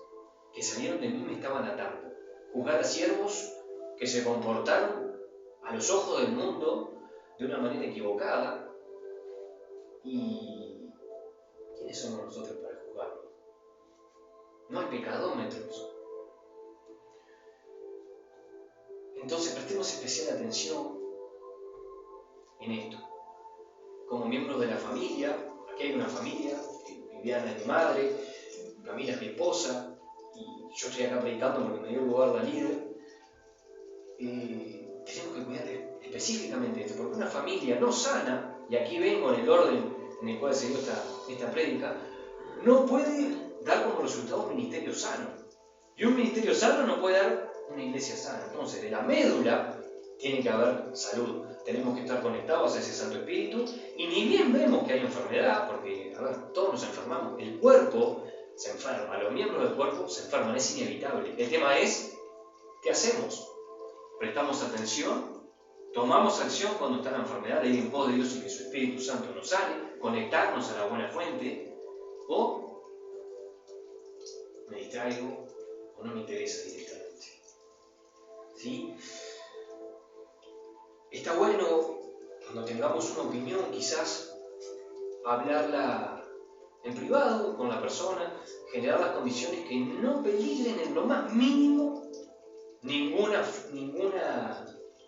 que salieron de mí me estaban atando. Juzgar a siervos que se comportaron a los ojos del mundo de una manera equivocada. ¿Y quiénes somos nosotros para juzgarlo? No hay pecadómetros. Entonces prestemos especial atención en esto. Como miembros de la familia, aquí hay una familia, Viviana es mi madre, Camila es mi esposa, y yo estoy acá predicando porque me dio lugar la líder. Tenemos que cuidar específicamente esto, porque una familia no sana, y aquí vengo en el orden en el cual se dio esta prédica, no puede dar como resultado un ministerio sano. Y un ministerio sano no puede dar una iglesia sana. Entonces, de la médula tiene que haber salud. Tenemos que estar conectados a ese Santo Espíritu. Y ni bien vemos que hay enfermedad, porque, a ver, todos nos enfermamos. El cuerpo se enferma, los miembros del cuerpo se enferman, es inevitable. El tema es, ¿qué hacemos? ¿Prestamos atención? ¿Tomamos acción cuando está la enfermedad? De ir en pos de Dios y que su Espíritu Santo nos sane, conectarnos a la buena fuente, o me distraigo o no me interesa directamente. ¿sí? Está bueno, cuando tengamos una opinión, quizás hablarla en privado con la persona, generar las condiciones que no peligren en lo más mínimo ninguna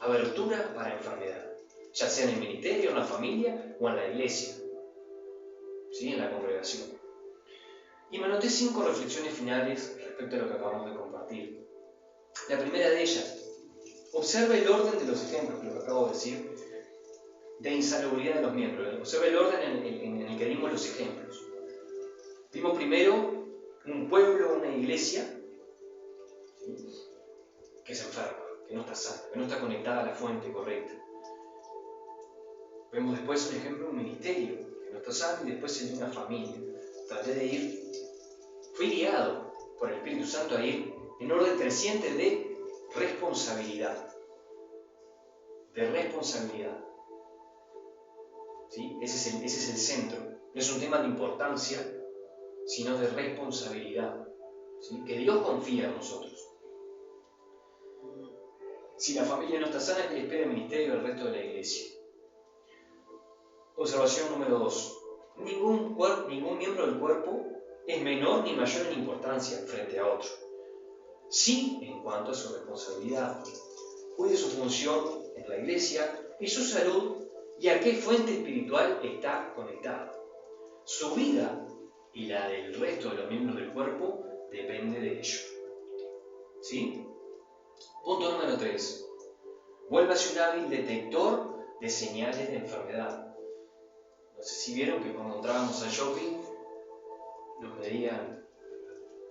abertura para enfermedad, ya sea en el ministerio, en la familia o en la iglesia, ¿sí? En la congregación. Y me anoté 5 reflexiones finales respecto a lo que acabamos de compartir. La primera de ellas, observe el orden de los ejemplos, lo que acabo de decir, de insalubridad de los miembros. Observe el orden en el que dimos los ejemplos. Vimos primero un pueblo, una iglesia, ¿sí? Que se enferma, que no está sana, que no está conectada a la fuente correcta. Vemos después un ejemplo, un ministerio, que no está sano, y después en una familia. Traté de fui guiado por el Espíritu Santo a ir en orden creciente de responsabilidad. De responsabilidad. ¿Sí? Ese es el centro. No es un tema de importancia, sino de responsabilidad. ¿Sí? Que Dios confía en nosotros. Si la familia no está sana, que le espera el ministerio y el resto de la iglesia. Observación número 2. Ningún miembro del cuerpo es menor ni mayor en importancia frente a otro. Sí, en cuanto a su responsabilidad. Cuide su función en la iglesia y su salud y a qué fuente espiritual está conectado. Su vida y la del resto de los miembros del cuerpo depende de ello. ¿Sí? Punto número 3. Vuélvase un hábil detector de señales de enfermedad. No sé si vieron que cuando entrábamos al shopping nos medían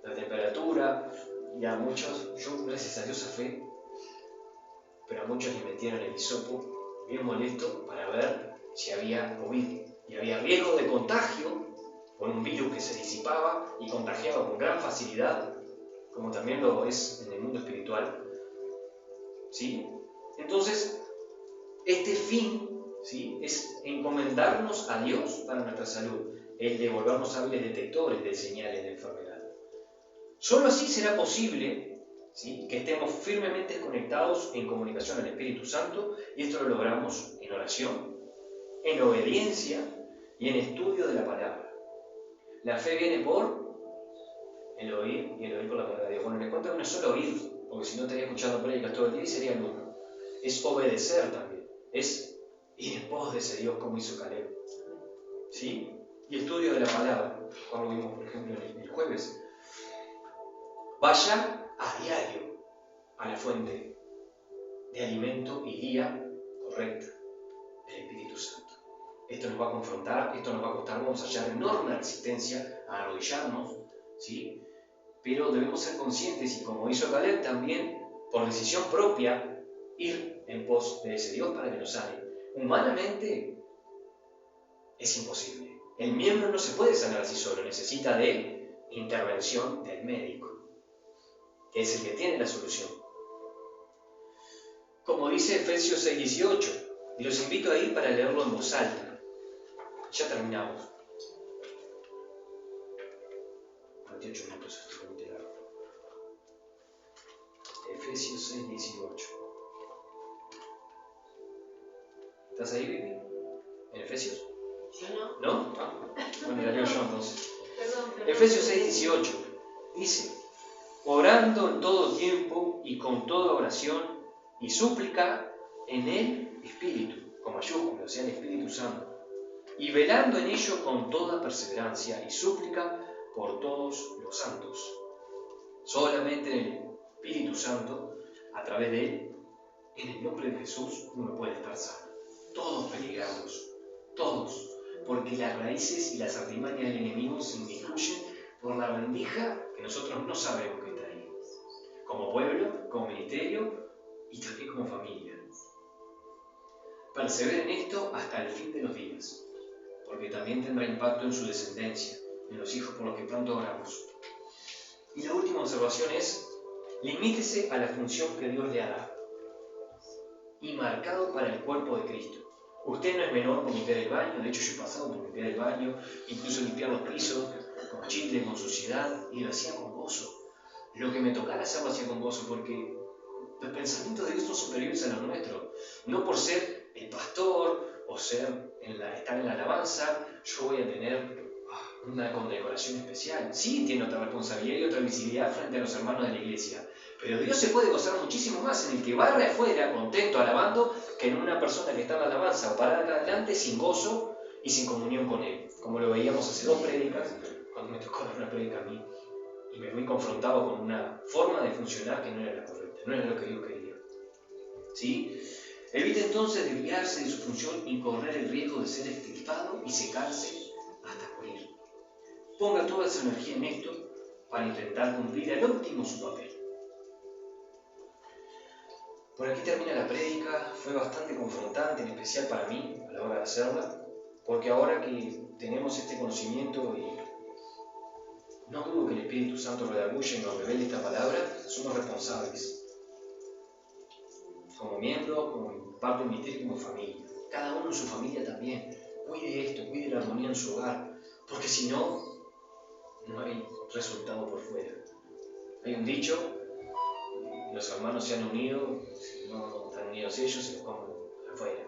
la temperatura y a muchos, yo gracias a Dios zafé, pero a muchos le metieron el hisopo bien molesto para ver si había COVID. Y había riesgo de contagio por un virus que se disipaba y contagiaba con gran facilidad, como también lo es en el mundo espiritual. ¿Sí? Entonces, este fin, ¿sí?, es encomendarnos a Dios para nuestra salud, el de volvernos hábiles detectores de señales de enfermedad. Solo así será posible, ¿sí?, que estemos firmemente conectados en comunicación al Espíritu Santo, y esto lo logramos en oración, en obediencia y en estudio de la palabra. La fe viene por el oír y el oír por la palabra de Dios. Bueno, les cuento que no es solo oír, porque si no estaría escuchando prédicas todo el día y sería alumno. Es obedecer también, es ir en pos de ese Dios como hizo Caleb. ¿Sí? Y estudio de la palabra, como lo vimos por ejemplo el jueves. Vaya a diario a la fuente de alimento y guía correcta del Espíritu Santo. Esto nos va a confrontar, esto nos va a costar, vamos a hallar enorme resistencia a arrodillarnos, ¿sí? Pero debemos ser conscientes y, como hizo Caleb, también por decisión propia ir en pos de ese Dios para que nos sane. Humanamente es imposible. El miembro no se puede sanar así solo, necesita de intervención del médico, que es el que tiene la solución. Como dice Efesios 6:18, y los invito a ir para leerlo en voz alta. Ya terminamos. 48 minutos, esto es muy largo. Efesios 6:18. ¿Estás ahí, Vivi? ¿En Efesios? Yo no. ¿No? Ah, bueno, la leo yo entonces. Perdón. Efesios 6:18 dice: orando en todo tiempo y con toda oración y súplica en el Espíritu, con mayúsculas, o sea, el Espíritu Santo, y velando en ello con toda perseverancia y súplica por todos los santos. Solamente en el Espíritu Santo, a través de él, en el nombre de Jesús, uno puede estar sano. Todos peligramos, todos, porque las raíces y las artimañas del enemigo se inmiscuyen por la rendija que nosotros no sabemos que está ahí, como pueblo, como ministerio y también como familia. Perseveren en esto hasta el fin de los días, porque también tendrá impacto en su descendencia, en los hijos por los que pronto oramos. Y la última observación es: limítese a la función que Dios le ha dado y marcado para el cuerpo de Cristo. Usted no es menor por limpiar el baño, de hecho yo he pasado por limpiar el baño, incluso limpiar los pisos, con chicle, con suciedad, y lo hacía con gozo. Lo que me tocara hacerlo hacía con gozo, porque Los pensamientos de Dios son superiores a los nuestros. No por ser el pastor o estar en la alabanza, yo voy a tener una condecoración especial. Sí, tiene otra responsabilidad y otra visibilidad frente a los hermanos de la iglesia. Pero Dios se puede gozar muchísimo más en el que barre afuera, contento, alabando, que en una persona que está en la alabanza o parada acá adelante sin gozo y sin comunión con Él. Como lo veíamos hace 2 prédicas, cuando me tocó dar una prédica a mí. Y me fui confrontado con una forma de funcionar que no era la correcta, no era lo que Dios quería. ¿Sí? Evita entonces desviarse de su función y correr el riesgo de ser extirpado y secarse hasta morir. Ponga toda su energía en esto para intentar cumplir al óptimo su papel. Por aquí termina la prédica, fue bastante confrontante, en especial para mí, a la hora de hacerla, porque ahora que tenemos este conocimiento y no dudo que el Espíritu Santo redarguya y nos revele esta palabra, somos responsables. Como miembros, como parte del ministerio, como familia. Cada uno en su familia también. Cuide esto, cuide la armonía en su hogar, porque si no, no hay resultado por fuera. Hay un dicho, los hermanos se han unido, si no están unidos ellos, se los comen afuera.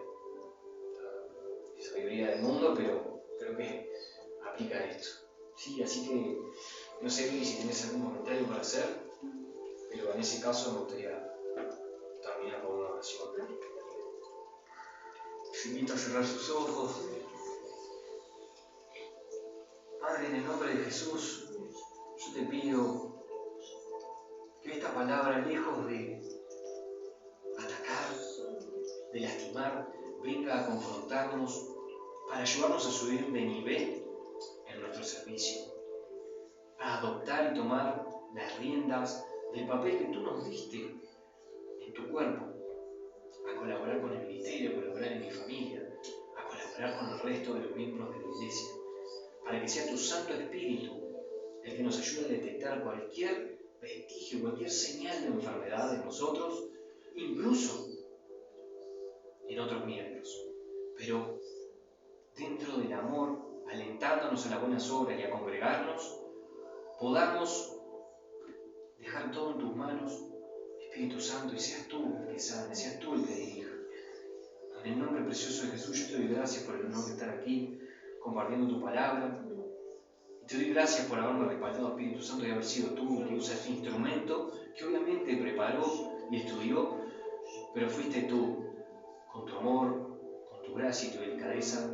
Sabiduría del mundo, pero creo que aplica esto. Sí, así que no sé si tienes algún comentario para hacer, pero en ese caso me gustaría terminar con una oración. Les invito a cerrar sus ojos. Padre, en el nombre de Jesús, yo te pido que esta palabra, lejos de atacar, de lastimar, venga a confrontarnos para ayudarnos a subir de nivel en nuestro servicio, a adoptar y tomar las riendas del papel que tú nos diste en tu cuerpo, a colaborar con el ministerio, a colaborar en mi familia, a colaborar con el resto de los miembros de la iglesia, para que sea tu Santo Espíritu el que nos ayude a detectar cualquier vestigio, cualquier señal de enfermedad en nosotros, incluso en otros miembros. Pero dentro del amor, alentándonos a las buenas obras y a congregarnos, podamos dejar todo en tus manos, Espíritu Santo, y seas tú el que sane, seas tú el que dirija. En el nombre precioso de Jesús, yo te doy gracias por el honor de estar aquí compartiendo tu palabra. Y te doy gracias por haberme respaldado, Espíritu Santo, y haber sido tú el que usa este instrumento que obviamente preparó y estudió, pero fuiste tú, con tu amor, con tu gracia y tu delicadeza,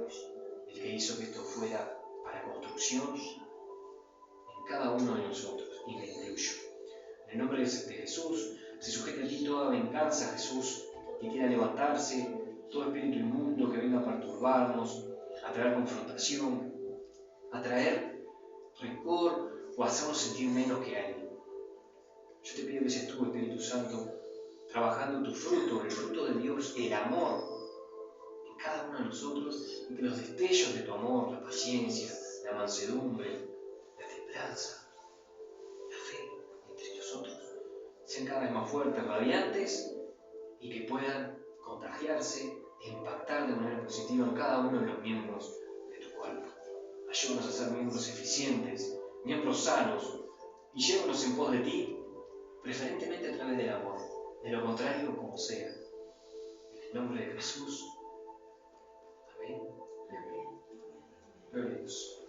el que hizo que esto fuera para construcción en cada uno de nosotros, y me incluyo. En el nombre de Jesús, se sujete a ti toda venganza, Jesús, que quiera levantarse, todo espíritu inmundo que venga a perturbarnos, a traer confrontación, a traer rencor o a hacernos sentir menos que alguien. Yo te pido que seas tú, Espíritu Santo, trabajando tu fruto, el fruto de Dios, el amor, en cada uno de nosotros, y que los destellos de tu amor, la paciencia, la mansedumbre, la templanza, la fe entre nosotros, sean cada vez más fuertes, radiantes, y que puedan contagiarse e impactar de manera positiva en cada uno de los miembros de tu cuerpo. Ayúdanos a ser miembros eficientes, miembros sanos, y llévanos en pos de ti, preferentemente a través del amor, de lo contrario como sea. En el nombre de Jesús. Amén. Amén. Gloria a Dios.